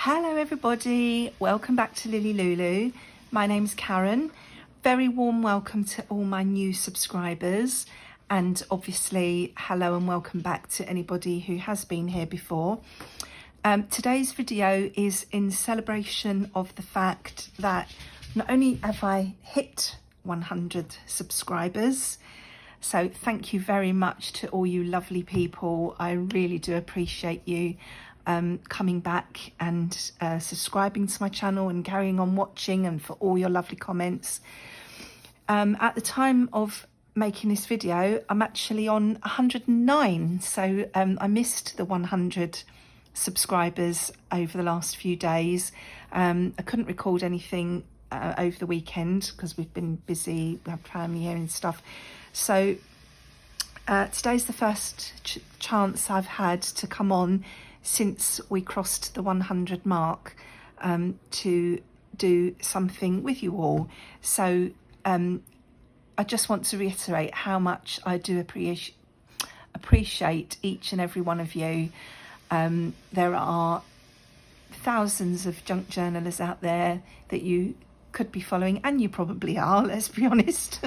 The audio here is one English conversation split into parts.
Hello everybody, welcome back to LilyLuLou. My name's Karen. Very warm welcome to all my new subscribers, and obviously hello and welcome back to anybody who has been here before. Today's video is in celebration of the fact that not only have I hit 100 subscribers, so thank you very much to all you lovely people. I really do appreciate you coming back and subscribing to my channel and carrying on watching, and for all your lovely comments. At the time of making this video, I'm actually on 109, so I missed the 100 subscribers over the last few days. I couldn't record anything over the weekend because we've been busy, we have family here and stuff. So today's the first chance I've had to come on since we crossed the 100 mark to do something with you all. So I just want to reiterate how much I do appreciate each and every one of you. There are thousands of junk journalists out there that you could be following, and you probably are, let's be honest.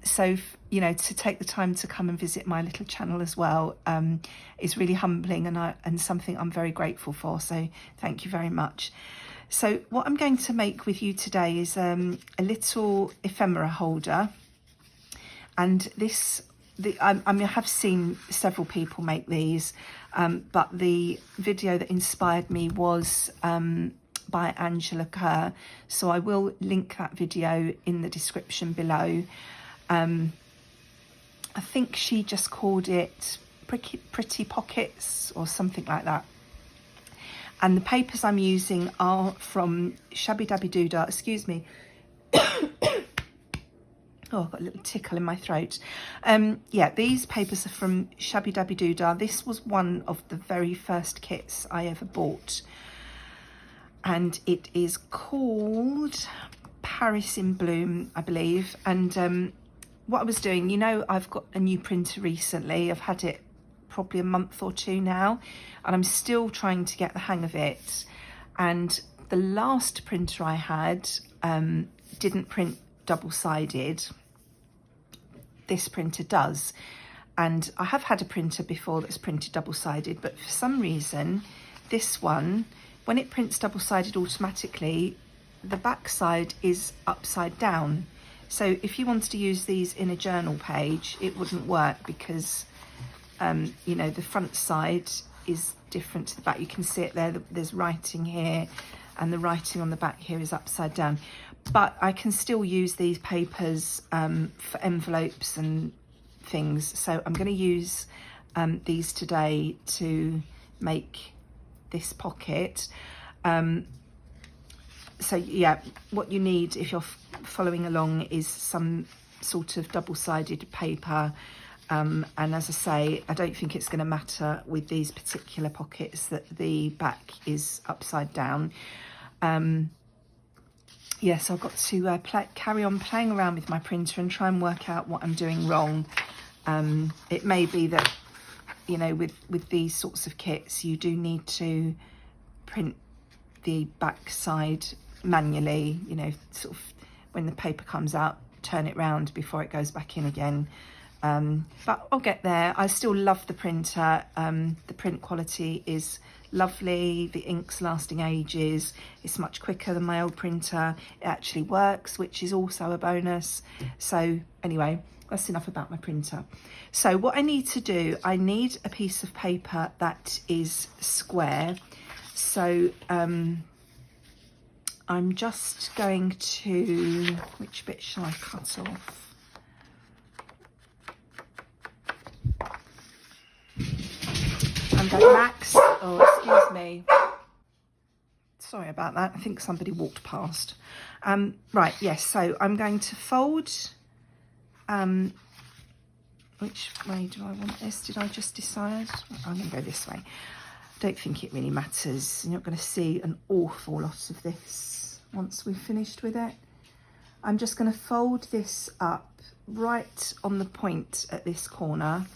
So you know, to take the time to come and visit my little channel as well is really humbling, and something I'm very grateful for, so thank you very much. So what I'm going to make with you today is a little ephemera holder, and I have seen several people make these, but the video that inspired me was by Angela Kerr, so I will link that video in the description below. I think she just called it Pretty Pockets or something like that. And the papers I'm using are from Shabbydabbydoodah, excuse me. Oh, I've got a little tickle in my throat. Yeah, these papers are from Shabbydabbydoodah. This was one of the very first kits I ever bought, and it is called Paris in Bloom, I believe. And what I was doing, you know, I've got a new printer recently. I've had it probably a month or two now, and I'm still trying to get the hang of it. And the last printer I had didn't print double-sided. This printer does, and I have had a printer before that's printed double-sided, but for some reason this one, when it prints double-sided automatically, the back side is upside down. So if you wanted to use these in a journal page, it wouldn't work because you know, the front side is different to the back. You can see it there, there's writing here, and the writing on the back here is upside down. But I can still use these papers for envelopes and things. So I'm going to use these today to make this pocket. So yeah, what you need if you're following along is some sort of double-sided paper. And as I say, I don't think it's going to matter with these particular pockets that the back is upside down. Yes, I've got to carry on playing around with my printer and try and work out what I'm doing wrong. It may be that, you know, with these sorts of kits, you do need to print the back side manually, you know, sort of when the paper comes out, turn it round before it goes back in again. But I'll get there. I still love the printer. The print quality is lovely. The ink's lasting ages. It's much quicker than my old printer. It actually works, which is also a bonus. So anyway, that's enough about my printer. So what I need to do, I need a piece of paper that is square. So I'm just going to, which bit shall I cut off? I'm going max, oh excuse me, sorry about that, I think somebody walked past. Right, yes, so I'm going to fold, which way do I want this? Did I just decide? I'm going to go this way. I don't think it really matters. You're not going to see an awful lot of this once we've finished with it. I'm just going to fold this up right on the point at this corner,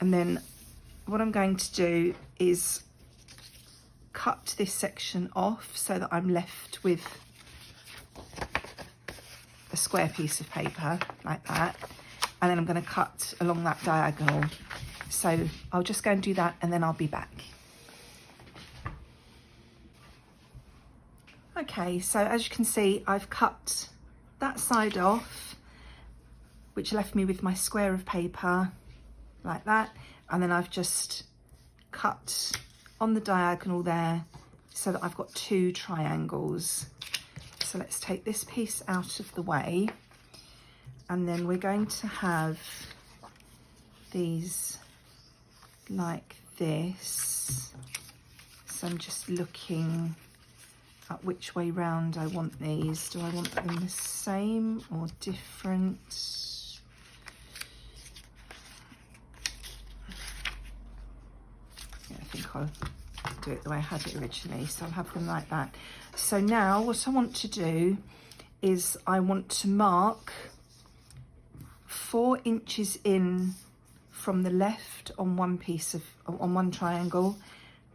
and then what I'm going to do is cut this section off so that I'm left with a square piece of paper like that, and then I'm going to cut along that diagonal. So I'll just go and do that and then I'll be back. Okay, so as you can see, I've cut that side off, which left me with my square of paper like that, and then I've just cut on the diagonal there so that I've got 2 triangles. So let's take this piece out of the way, and then we're going to have these like this. So I'm just looking at which way round I want these. Do I want them the same or different? Yeah, I think I'll do it the way I had it originally, so I'll have them like that. So now what I want to do is I want to mark 4 inches in from the left on one piece of, on one triangle,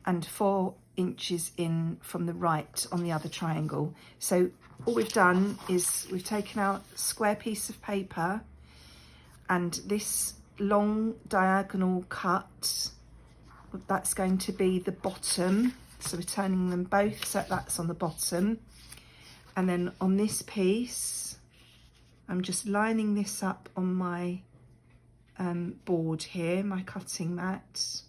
and 4 inches in from the right on the other triangle. So all we've done is we've taken out a square piece of paper, and this long diagonal cut, that's going to be the bottom. So we're turning them both so that's on the bottom. And then on this piece, I'm just lining this up on my board here, my cutting mat.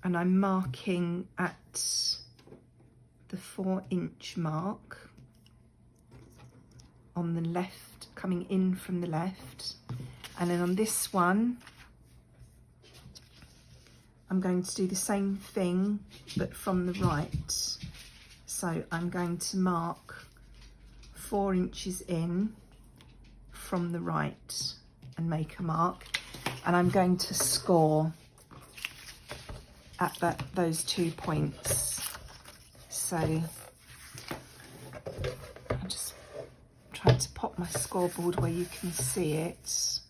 And I'm marking at the 4-inch mark on the left, coming in from the left. And then on this one, I'm going to do the same thing, but from the right. So I'm going to mark 4 inches in from the right and make a mark. And I'm going to score at those 2 points. So I'm just trying to pop my scoreboard where you can see it.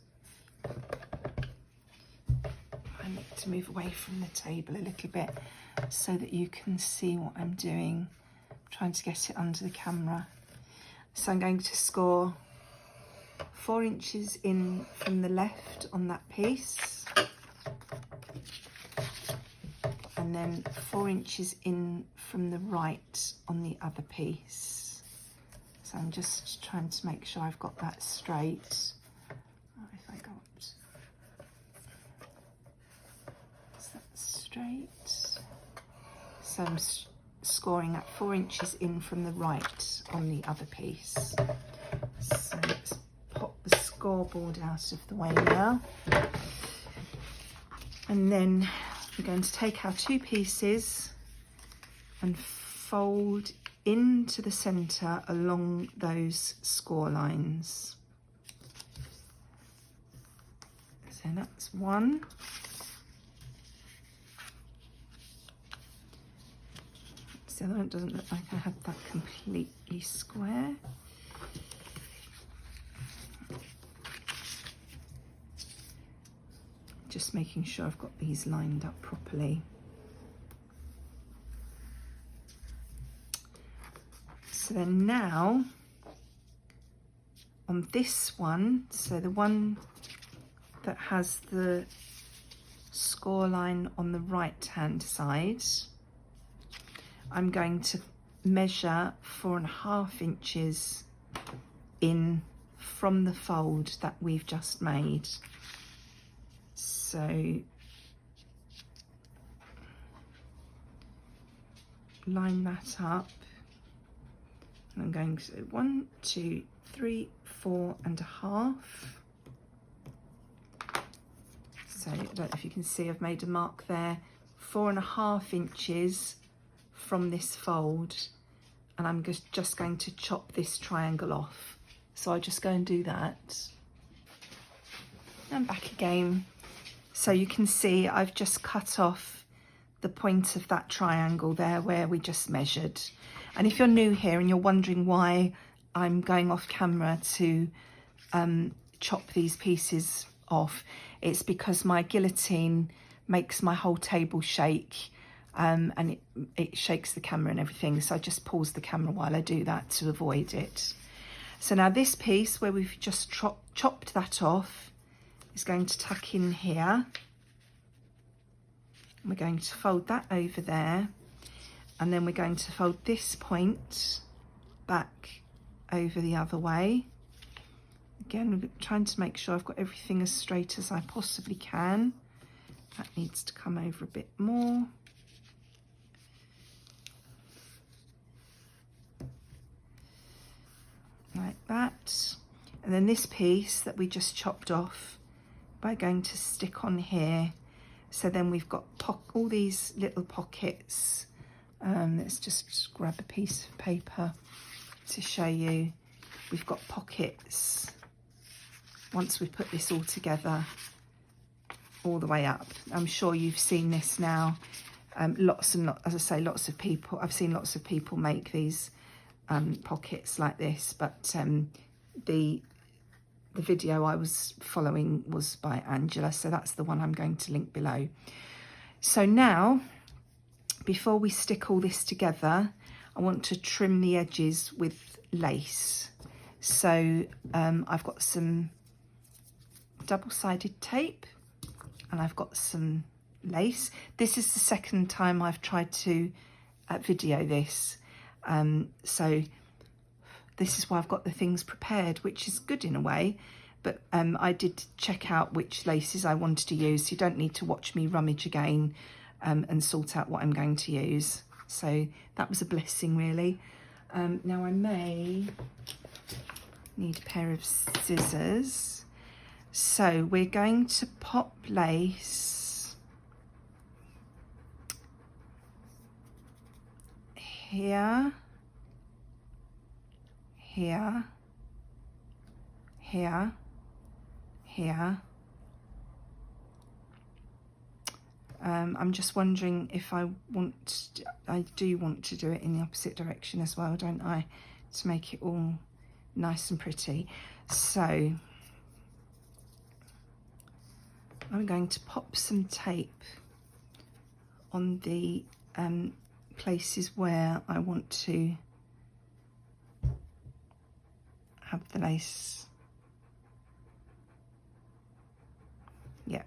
I need to move away from the table a little bit so that you can see what I'm doing. I'm trying to get it under the camera. So I'm going to score 4 inches in from the left on that piece, and then 4 inches in from the right on the other piece. So I'm just trying to make sure I've got that straight. If I got, is that straight? So I'm scoring at 4 inches in from the right on the other piece. So let's pop the scoreboard out of the way now. And then we're going to take our 2 pieces and fold into the centre along those score lines. So that's one. The other one doesn't look like I had that completely square. Just making sure I've got these lined up properly. So then now on this one, so the one that has the score line on the right hand side, I'm going to measure 4.5 inches in from the fold that we've just made. So line that up, and I'm going to 1, 2, 3, 4.5. So I don't know if you can see, I've made a mark there, 4.5 inches from this fold, and I'm just going to chop this triangle off. So I'll just go and do that. And back again. So you can see I've just cut off the point of that triangle there where we just measured. And if you're new here and you're wondering why I'm going off camera to chop these pieces off. It's because my guillotine makes my whole table shake, and it shakes the camera and everything, so I just pause the camera while I do that to avoid it. So now this piece where we've just chopped that off is going to tuck in here. We're going to fold that over there, and then we're going to fold this point back over the other way. Again, we're trying to make sure I've got everything as straight as I possibly can. That needs to come over a bit more. Like that. And then this piece that we just chopped off, we're going to stick on here. So then we've got all these little pockets. Let's just grab a piece of paper to show you. We've got pockets once we put this all together all the way up. I'm sure you've seen this now. Lots and lots, as I say, lots of people, I've seen lots of people make these pockets like this, but the video I was following was by Angela, so that's the one I'm going to link below. So now, before we stick all this together, I want to trim the edges with lace. So I've got some double-sided tape and I've got some lace. This is the second time I've tried to video this. So this is why I've got the things prepared, which is good in a way, but I did check out which laces I wanted to use. So you don't need to watch me rummage again and sort out what I'm going to use. So that was a blessing, really. Now I may need a pair of scissors. So we're going to pop lace here, here, here, here. I'm just wondering if I do want to do it in the opposite direction as well, don't I? To make it all nice and pretty. So I'm going to pop some tape on the places where I want to have the lace. Yeah.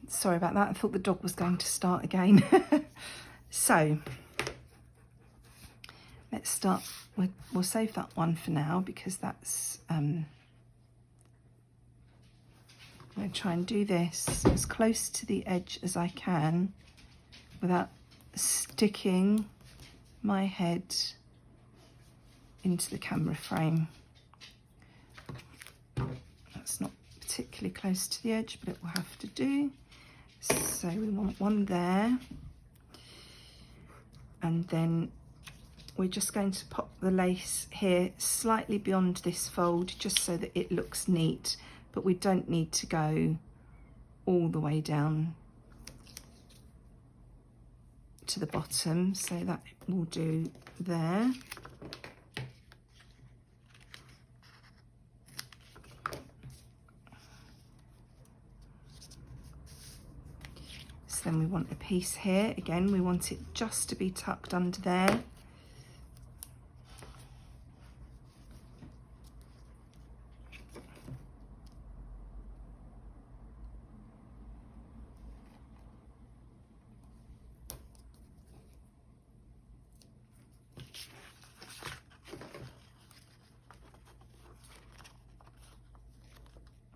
Sorry about that, I thought the dog was going to start again. So let's start with, we'll save that one for now because that's, I'm going to try and do this as close to the edge as I can without sticking my head into the camera frame. That's not particularly close to the edge, but it will have to do. So we want one there, and then we're just going to pop the lace here slightly beyond this fold just so that it looks neat, but we don't need to go all the way down to the bottom, so that will do there. So then we want a piece here. Again, we want it just to be tucked under there.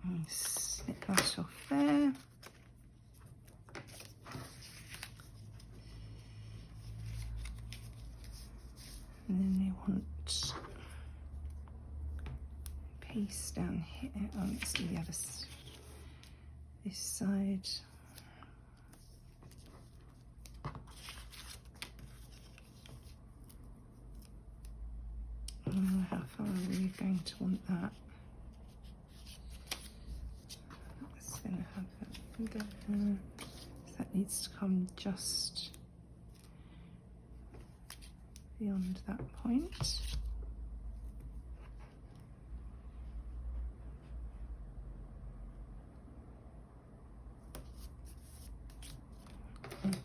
And snip that off there. And then we want a piece down here. Oh, let's do the other this side. Oh, how far are we going to want that? That's going to have that. That needs to come just beyond that point.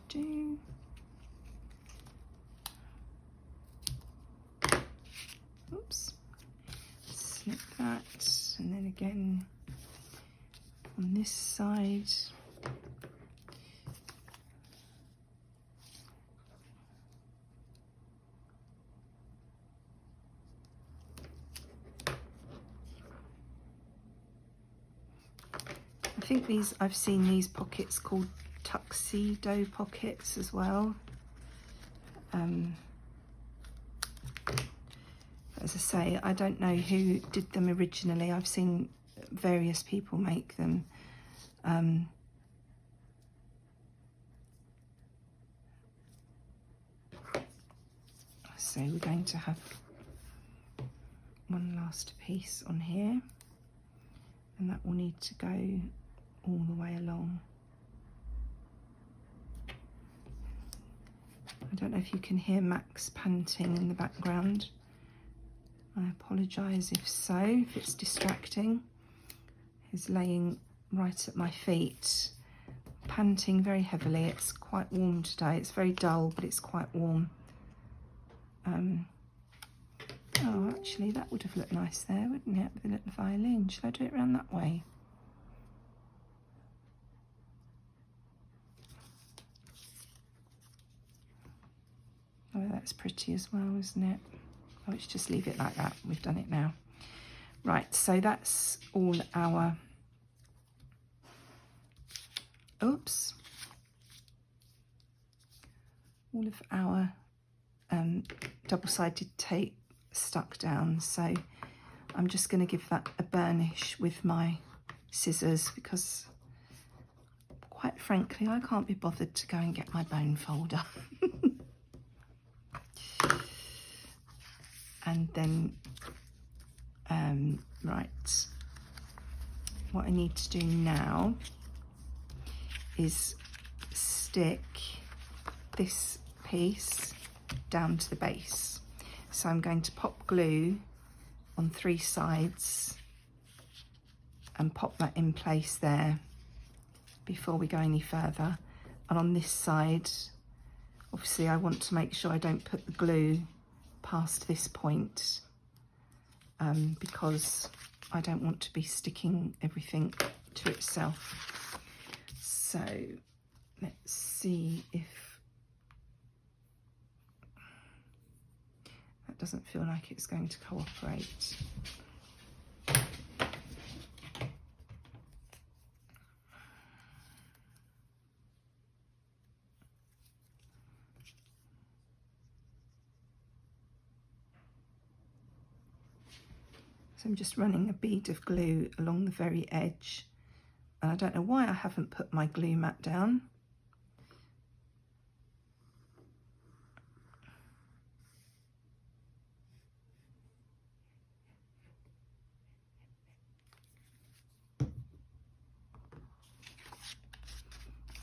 Do. Oops. Snip that, and then again on this side. I think these, I've seen these pockets called Tuxedo Pockets as well. As I say, I don't know who did them originally. I've seen various people make them. So we're going to have one last piece on here, and that will need to go all the way along. I don't know if you can hear Max panting in the background. I apologise if so, if it's distracting. He's laying right at my feet, panting very heavily. It's quite warm today. It's very dull, but it's quite warm. Oh, actually, that would have looked nice there, wouldn't it, with a little violin? Should I do it around that way? Oh, that's pretty as well, isn't it? Oh, let's just leave it like that. We've done it now. Right, so that's all our... Oops. All of our double-sided tape stuck down. So I'm just going to give that a burnish with my scissors because, quite frankly, I can't be bothered to go and get my bone folder. And then, right, what I need to do now is stick this piece down to the base. So I'm going to pop glue on 3 sides and pop that in place there before we go any further. And on this side, obviously I want to make sure I don't put the glue past this point because I don't want to be sticking everything to itself. So let's see if that doesn't feel like it's going to cooperate. So I'm just running a bead of glue along the very edge. And I don't know why I haven't put my glue mat down.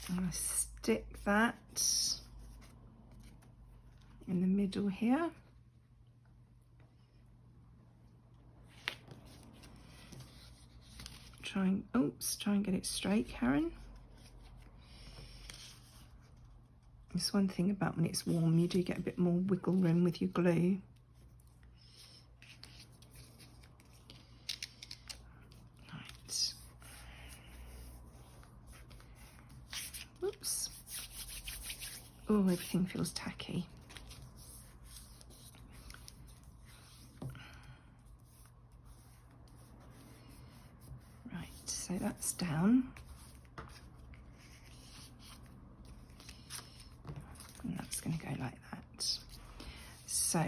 I'm going to stick that in the middle here. Try and get it straight, Karen. It's one thing about when it's warm, you do get a bit more wiggle room with your glue. Right. Oops. Oh, everything feels tacky. So that's down, and that's going to go like that. So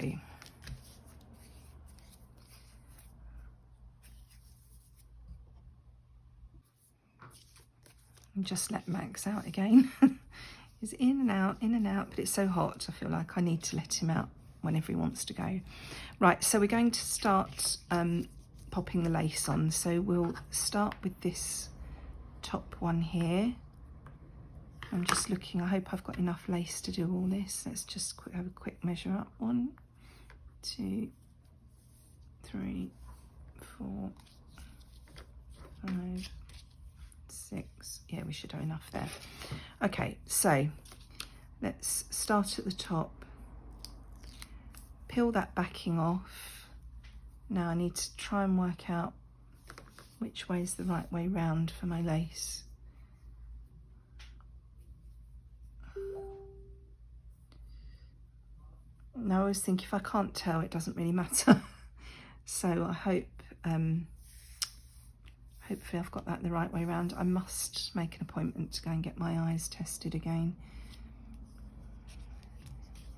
just let Max out again. He's in and out, but it's so hot I feel like I need to let him out whenever he wants to go. Right, so we're going to start popping the lace on. So we'll start with this top one here. I'm just looking, I hope I've got enough lace to do all this. Let's just have a quick measure up. 1, 2, 3, 4, 5, 6. Yeah, we should have enough there. Okay, so let's start at the top, peel that backing off. Now I need to try and work out which way is the right way round for my lace. Now I always think if I can't tell, it doesn't really matter. So I hope, hopefully I've got that the right way round. I must make an appointment to go and get my eyes tested again.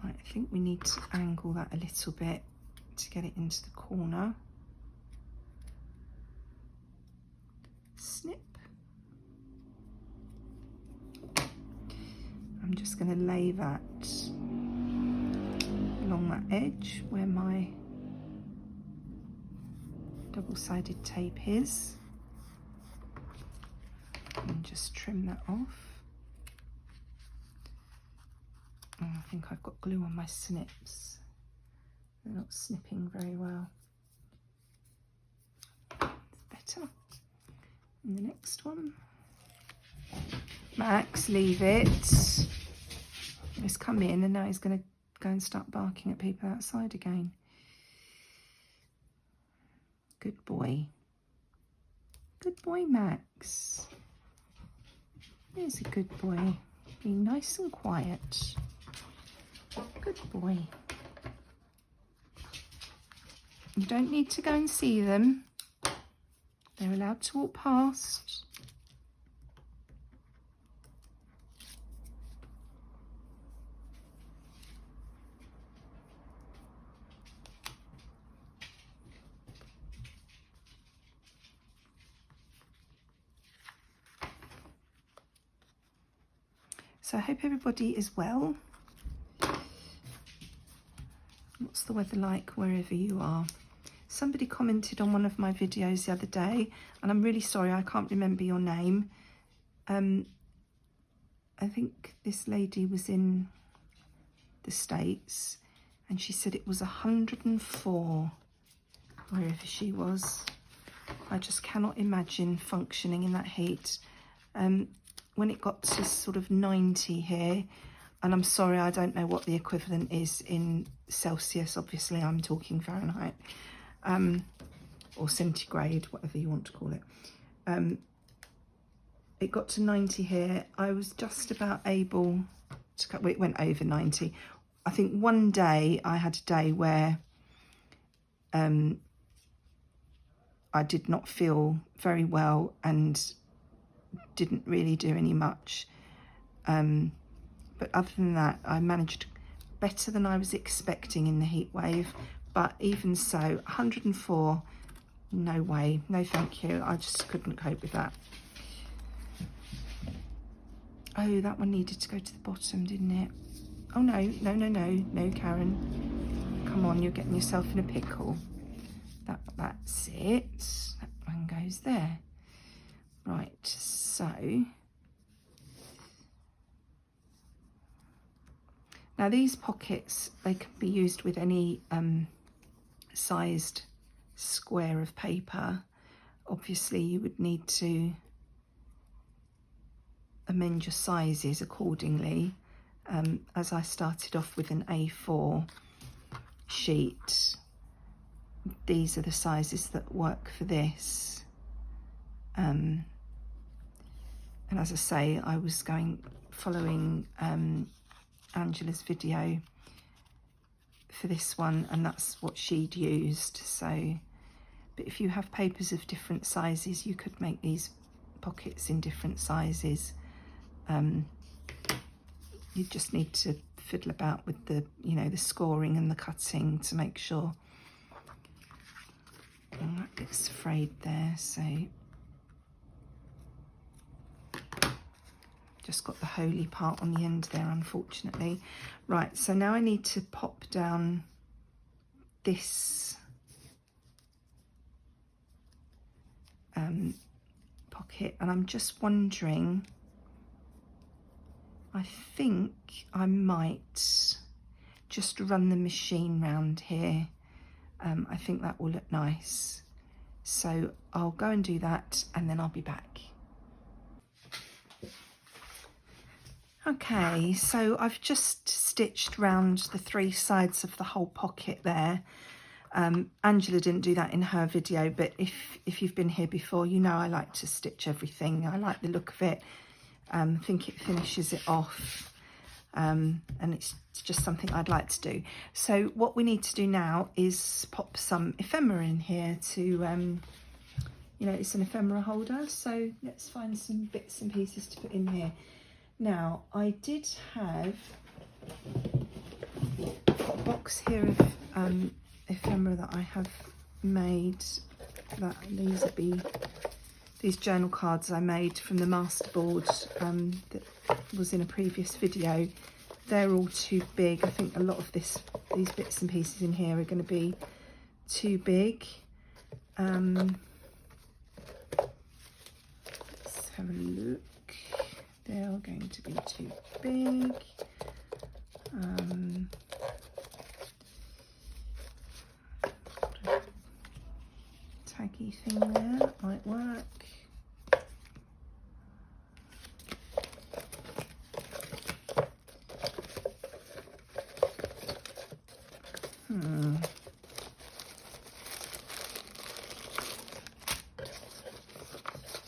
Right, I think we need to angle that a little bit to get it into the corner. Snip. I'm just going to lay that along that edge where my double-sided tape is, and just trim that off. Oh, I think I've got glue on my snips. They're not snipping very well. It's better. And the next one. Max, leave it. He's come in and now he's going to go and start barking at people outside again. Good boy. Good boy, Max. There's a good boy. Be nice and quiet. Good boy. You don't need to go and see them. They're allowed to walk past. So I hope everybody is well. What's the weather like wherever you are? Somebody commented on one of my videos the other day, and I'm really sorry, I can't remember your name. I think this lady was in the States, and she said it was 104 wherever she was. I just cannot imagine functioning in that heat. When it got to sort of 90 here, and I'm sorry, I don't know what the equivalent is in Celsius, obviously I'm talking Fahrenheit, or centigrade, whatever you want to call it. It got to 90 here. I was just about able to cut, well, it went over 90. I think one day I had a day where I did not feel very well and didn't really do any much, but other than that I managed better than I was expecting in the heat wave. But even so, 104, no way, no thank you. I just couldn't cope with that. Oh, that one needed to go to the bottom, didn't it? Oh no, no, Karen, come on, you're getting yourself in a pickle. That's it. That one goes there. Right, so now these pockets, they can be used with any sized square of paper. Obviously you would need to amend your sizes accordingly. As I started off with an A4 sheet, these are the sizes that work for this. And as I say, I was following Angela's video for this one, and that's what she'd used. So, but if you have papers of different sizes, you could make these pockets in different sizes. You just need to fiddle about with the, the scoring and the cutting to make sure. And that gets frayed there, so just got the holy part on the end there, unfortunately. Right, so now I need to pop down this pocket, and I'm just wondering, I think I might just run the machine round here I think that will look nice. So I'll go and do that and then I'll be back. Okay, so I've just stitched round the 3 sides of the whole pocket there. Angela didn't do that in her video, but if you've been here before, you know I like to stitch everything. I like the look of it. I think it finishes it off, and it's just something I'd like to do. So what we need to do now is pop some ephemera in here to, you know, it's an ephemera holder, so let's find some bits and pieces to put in here. Now, I did have a box here of ephemera that I have made. That these journal cards I made from the masterboard that was in a previous video. They're all too big. I think a lot of these bits and pieces in here are going to be too big. Let's have a look. They're going to be too big. Taggy thing there might work.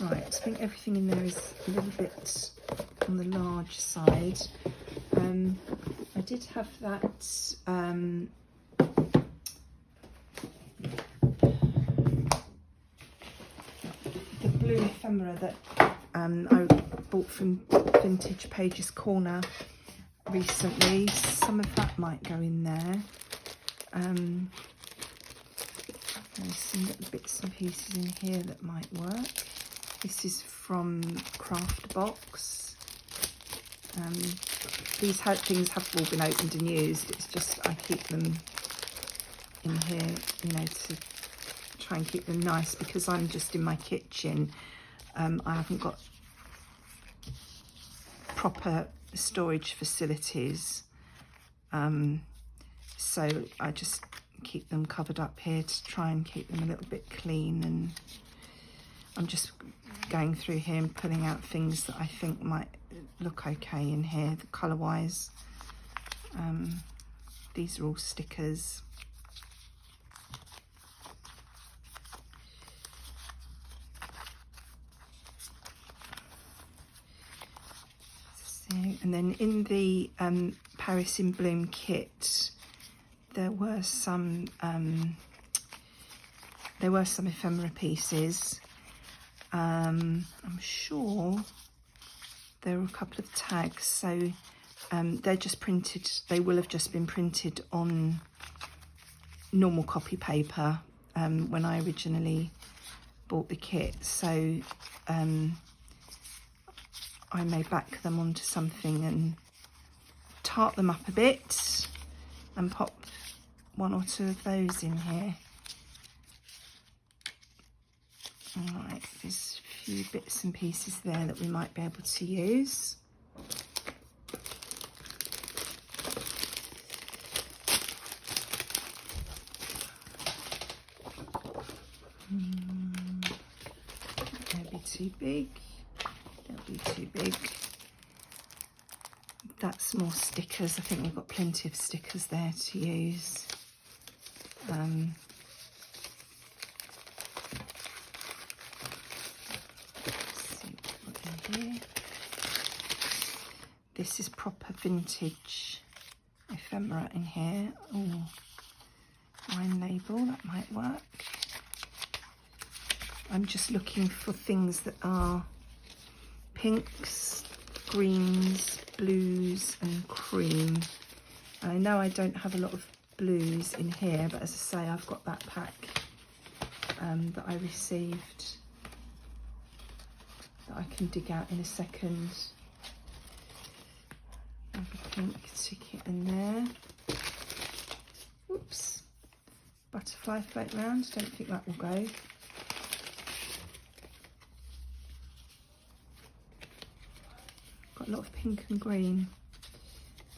Right, I think everything in there is a little bit on the large side. I did have that the blue ephemera that I bought from Vintage Pages Corner recently. Some of that might go in there. There's some little bits and pieces in here that might work. This is from Craft Box. These things have all been opened and used. It's just I keep them in here, you know, to try and keep them nice because I'm just in my kitchen. I haven't got proper storage facilities, so I just keep them covered up here to try and keep them a little bit clean. And I'm just going through here and pulling out things that I think might look okay in here, colour wise. These are all stickers. So, and then in the Paris in Bloom kit, there were some ephemera pieces. I'm sure there are a couple of tags, so they're just printed. They will have just been printed on normal copy paper when I originally bought the kit. So I may back them onto something and tart them up a bit and pop 1 or 2 of those in here. Alright, there's a few bits and pieces there that we might be able to use. That'll be too big. That'll be too big. That's more stickers. I think we've got plenty of stickers there to use. This is proper vintage ephemera in here. Oh, wine label, that might work. I'm just looking for things that are pinks, greens, blues and cream. I know I don't have a lot of blues in here, but as I say, I've got that pack that I received that I can dig out in a second. Have a pink ticket in there. Whoops. Butterfly float round. Don't think that will go. Got a lot of pink and green.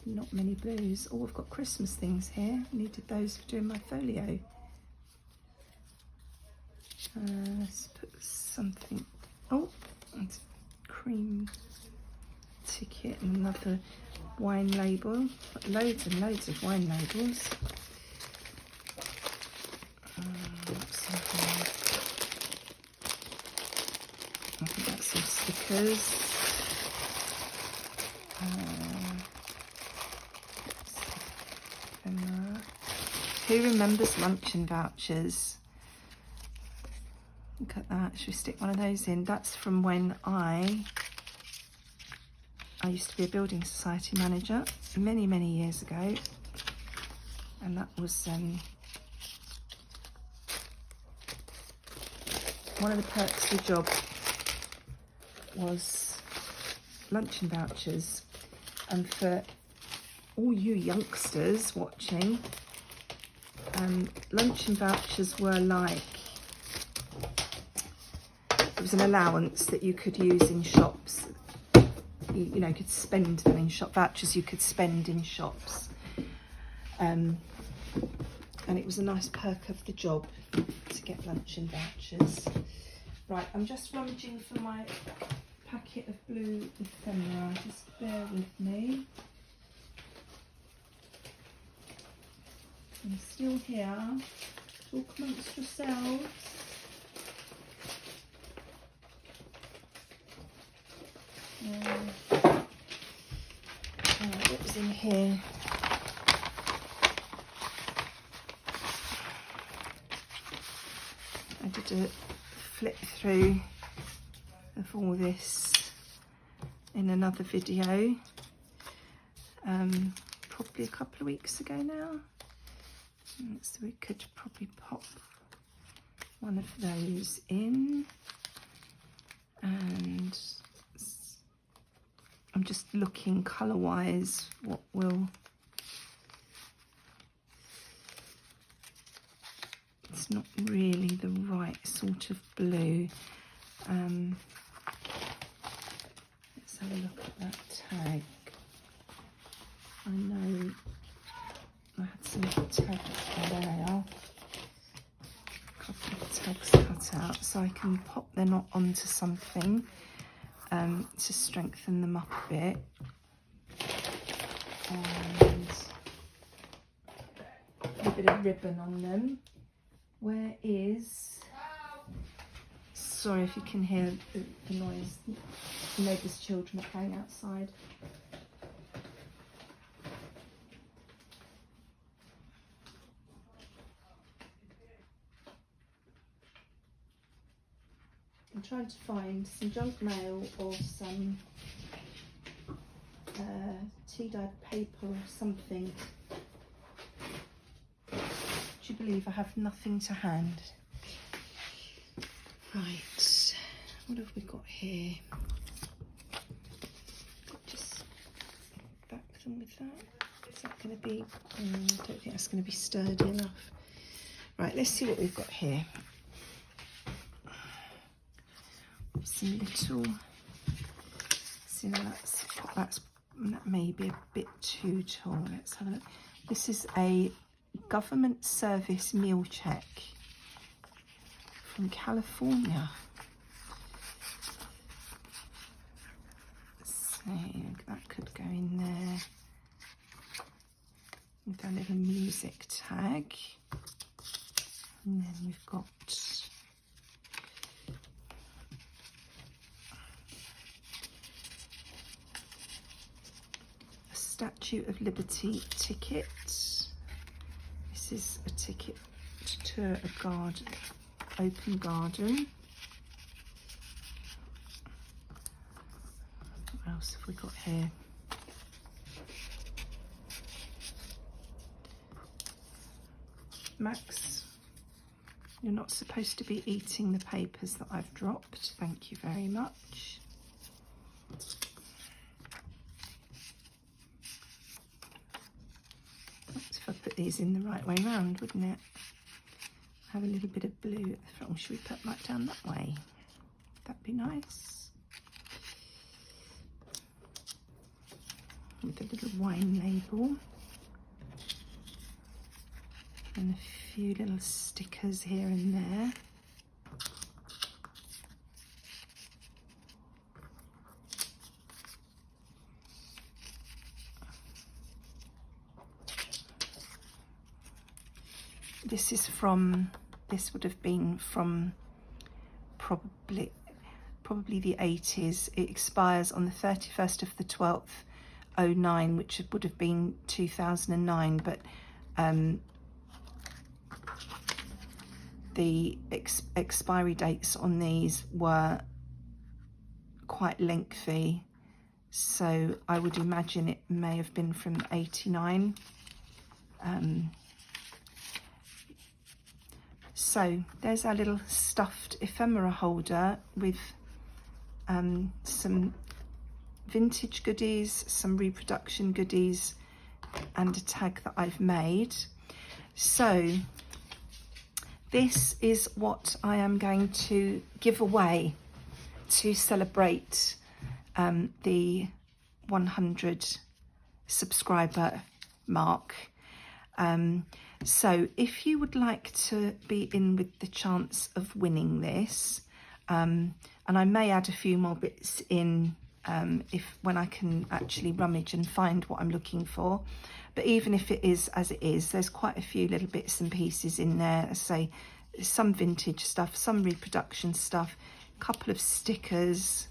Not many blues. Oh, I've got Christmas things here. Needed those for doing my folio. Let's put something. Oh, it's cream ticket and another wine label. Got loads and loads of wine labels. I think that's some stickers. Who remembers luncheon vouchers? Look at that. Should we stick one of those in? That's from when I used to be a building society manager many, many years ago, and that was one of the perks of the job was luncheon vouchers. And for all you youngsters watching, luncheon vouchers were like, it was an allowance that you could use in shops. You know, could spend them in shop. Vouchers you could spend in shops. And it was a nice perk of the job to get luncheon vouchers. Right, I'm just rummaging for my packet of blue ephemera. Just bear with me. I'm still here. Talk amongst yourselves. What was in here? I did a flip through of all this in another video, probably a couple of weeks ago now. So we could probably pop one of those in, and I'm just looking colour wise what will, it's not really the right sort of blue. Let's have a look at that tag. I know I had some tags, there they are, a couple of tags cut out, so I can pop them onto something to strengthen them up a bit. And a bit of ribbon on them. Where is, sorry if you can hear the noise, the neighbours' children are playing outside. I'm trying to find some junk mail or some tea-dyed paper or something. Do you believe I have nothing to hand? Right, what have we got here? Just back them with that. Is that going to be, I don't think that's going to be sturdy enough. Right, let's see what we've got here. Some little, see now that may be a bit too tall. Let's have a look. This is a government service meal check from California. So that could go in there. We've got a little music tag, and then we've got Statue of Liberty ticket. This is a ticket to a garden, open garden. What else have we got here? Max, you're not supposed to be eating the papers that I've dropped. Thank you very much. If I put these in the right way round, wouldn't it? Have a little bit of blue at the front. Should we put that down that way? That'd be nice. With a little wine label. And a few little stickers here and there. this would have been from probably the 80s. It expires on the 31st of the 12th, 09, which would have been 2009, but the expiry dates on these were quite lengthy, so I would imagine it may have been from 89. So there's our little stuffed ephemera holder with some vintage goodies, some reproduction goodies, and a tag that I've made. So this is what I am going to give away to celebrate the 100 subscriber mark. So if you would like to be in with the chance of winning this, and I may add a few more bits in when I can actually rummage and find what I'm looking for, but even if it is as it is, there's quite a few little bits and pieces in there. Say some vintage stuff, some reproduction stuff, a couple of stickers,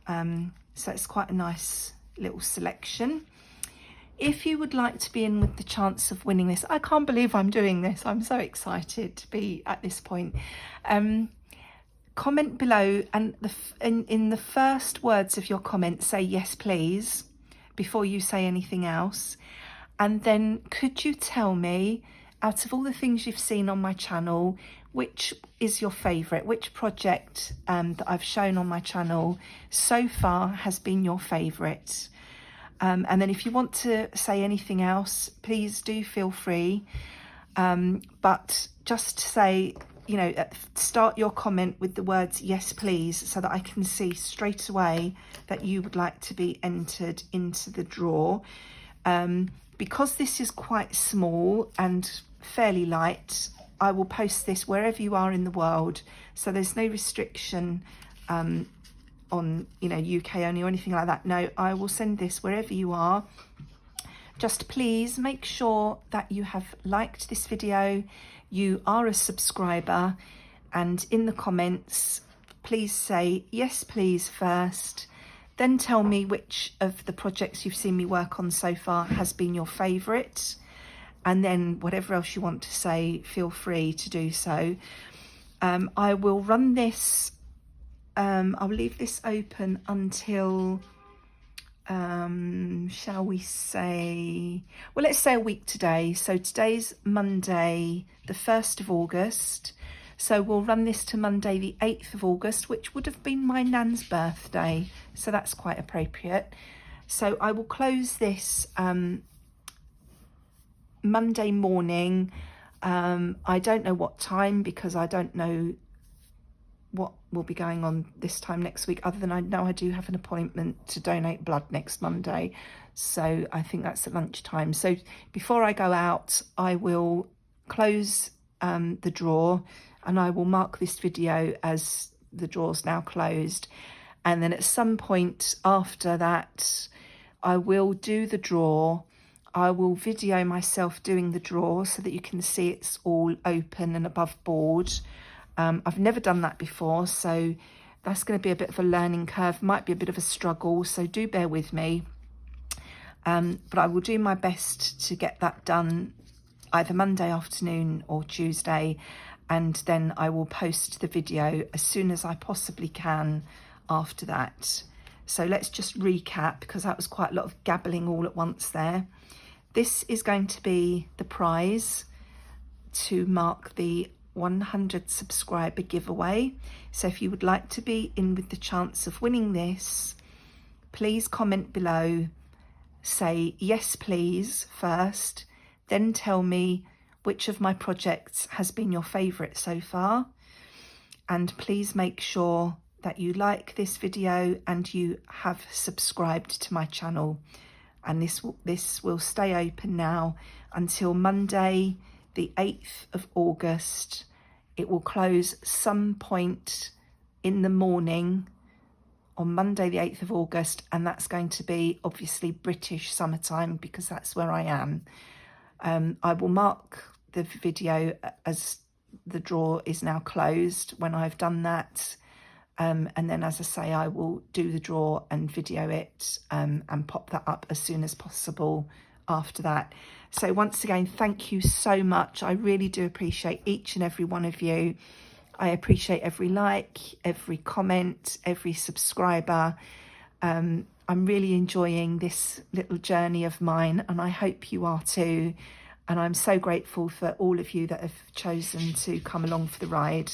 so it's quite a nice little selection. If you would like to be in with the chance of winning this, I can't believe I'm doing this, I'm so excited to be at this point. Comment below, and in the first words of your comment, say yes please before you say anything else. And then could you tell me, out of all the things you've seen on my channel, which is your favourite, which project that I've shown on my channel so far has been your favourite? And then if you want to say anything else, please do feel free, but just say, you know, start your comment with the words yes please, so that I can see straight away that you would like to be entered into the draw. Because this is quite small and fairly light, I will post this wherever you are in the world, so there's no restriction on, you know, UK only or anything like that. No, I will send this wherever you are. Just please make sure that you have liked this video, you are a subscriber, and in the comments please say yes please first, then tell me which of the projects you've seen me work on so far has been your favourite, and then whatever else you want to say, feel free to do so. I will run this, I'll leave this open until, shall we say, well, let's say a week today. So today's Monday, the 1st of August. So we'll run this to Monday, the 8th of August, which would have been my nan's birthday. So that's quite appropriate. So I will close this Monday morning. I don't know what time, because I don't know what will be going on this time next week, other than I know I do have an appointment to donate blood next Monday. So I think that's at lunchtime. So before I go out, I will close the draw, and I will mark this video as the draw's now closed. And then at some point after that, I will do the draw. I will video myself doing the draw so that you can see it's all open and above board. I've never done that before, so that's going to be a bit of a learning curve, might be a bit of a struggle, so do bear with me. But I will do my best to get that done either Monday afternoon or Tuesday, and then I will post the video as soon as I possibly can after that. So let's just recap, because that was quite a lot of gabbling all at once there. This is going to be the prize to mark the 100 subscriber giveaway. So if you would like to be in with the chance of winning this, please comment below, say yes please first, then tell me which of my projects has been your favourite so far, and please make sure that you like this video and you have subscribed to my channel. And this will stay open now until Monday the 8th of August. It will close some point in the morning on Monday the 8th of August, and that's going to be obviously British summertime, because that's where I am. I will mark the video as the drawer is now closed when I've done that. And then, as I say, I will do the drawer and video it and pop that up as soon as possible after that. So once again, thank you so much. I really do appreciate each and every one of you. I appreciate every like, every comment, every subscriber. I'm really enjoying this little journey of mine, and I hope you are too. And I'm so grateful for all of you that have chosen to come along for the ride.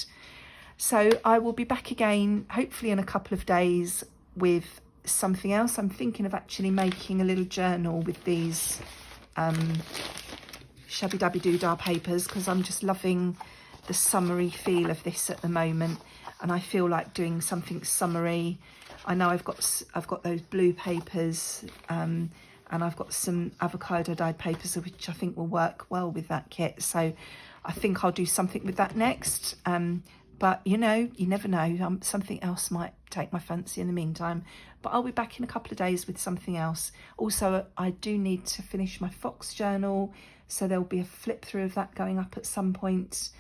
So I will be back again, hopefully in a couple of days, with something else. I'm thinking of actually making a little journal with these Shabbydabbydoodah papers, because I'm just loving the summery feel of this at the moment, and I feel like doing something summery. I know I've got those blue papers, and I've got some avocado dyed papers, which I think will work well with that kit. So I think I'll do something with that next. But you know, you never know, something else might take my fancy in the meantime. But I'll be back in a couple of days with something else. Also, I do need to finish my Fox journal, so there'll be a flip through of that going up at some point.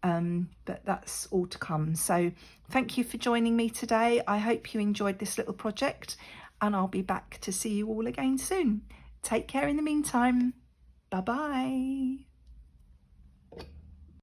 But that's all to come. So thank you for joining me today. I hope you enjoyed this little project, and I'll be back to see you all again soon. Take care in the meantime. Bye bye.